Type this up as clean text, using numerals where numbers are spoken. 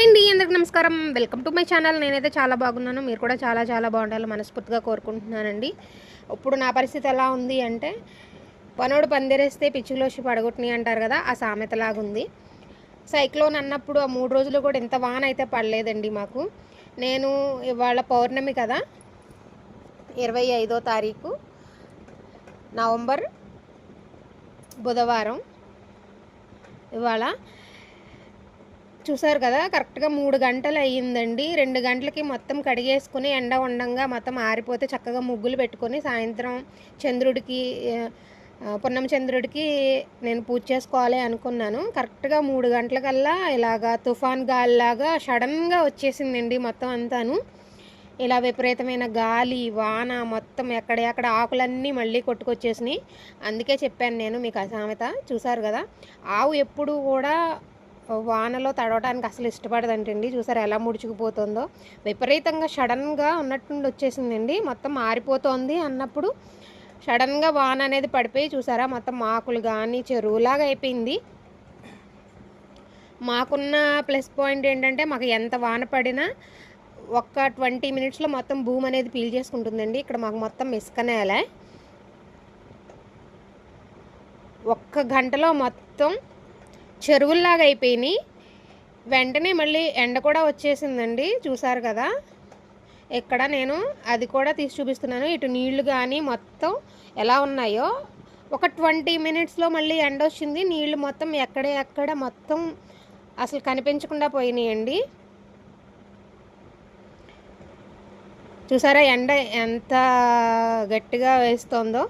Hi అండి, అందరికి నమస్కారం. Welcome to my channel. నేనైతే చాలా బాగున్నాను, మీరు కూడా చాలా చాలా బాగుండాలి మనస్ఫూర్తిగా కోరుకుంటున్నానండి. ఇప్పుడు నా పరిస్థితి ఎలా ఉంది అంటే, పనోడు పందిరేస్తే పిచ్చులోసి పడగొట్టిని అంటారు కదా, ఆ సామెతలాగుంది. సైక్లోన్ అన్నప్పుడు ఆ 3 రోజులు కూడా ఇంత వాన అయితే పడలేదండి మాకు. నేను ఇవాళ పౌర్ణమి కదా, 25వ తారీఖు నవంబర్, బుధవారం. ఇవాళ చూసారు కదా, కరెక్ట్గా 3 గంటలు అయ్యిందండి. 2 గంటలకి మొత్తం కడిగేసుకుని ఎండ ఉండంగా మొత్తం ఆరిపోతే చక్కగా ముగ్గులు పెట్టుకొని సాయంత్రం చంద్రుడికి పున్నం చంద్రుడికి నేను పూజ చేసుకోవాలి అనుకున్నాను. కరెక్ట్గా 3 గంటలకల్లా ఇలాగా తుఫాన్ గాలిలాగా సడన్గా వచ్చేసిందండి మొత్తం అంతాను. ఇలా విపరీతమైన గాలి వాన మొత్తం ఎక్కడెక్కడ ఆకులన్నీ మళ్ళీ కొట్టుకొచ్చేసినాయి. అందుకే చెప్పాను నేను మీకు ఆ సామెత. చూసారు కదా, ఆవు ఎప్పుడు కూడా వానలో తడవడానికి అసలు ఇష్టపడదంటండి. చూసారు ఎలా ముడుచుకుపోతుందో, విపరీతంగా సడన్గా ఉన్నట్టుండి వచ్చేసిందండి. మొత్తం ఆరిపోతోంది అన్నప్పుడు సడన్గా వాన అనేది పడిపోయి చూసారా, మొత్తం ఆకులు కానీ చెరువులాగా అయిపోయింది. మాకున్న ప్లస్ పాయింట్ ఏంటంటే, మాకు ఎంత వాన పడినా ఒక్క 20 మినిట్స్లో మొత్తం భూమి అనేది పీల్ చేసుకుంటుందండి. ఇక్కడ మాకు మొత్తం ఇసుక నేల. ఒక్క గంటలో మొత్తం చెరువుల్లాగా అయిపోయినాయి. వెంటనే మళ్ళీ ఎండ కూడా వచ్చేసిందండి. చూసారు కదా, ఇక్కడ నేను అది కూడా తీసి చూపిస్తున్నాను. ఇటు నీళ్లు కానీ మొత్తం ఎలా ఉన్నాయో, ఒక 20 మినిట్స్లో మళ్ళీ ఎండ వచ్చింది. నీళ్లు మొత్తం ఎక్కడ మొత్తం అసలు కనిపించకుండా పోయినాయండి. చూసారా ఎండ ఎంత గట్టిగా వేస్తోందో.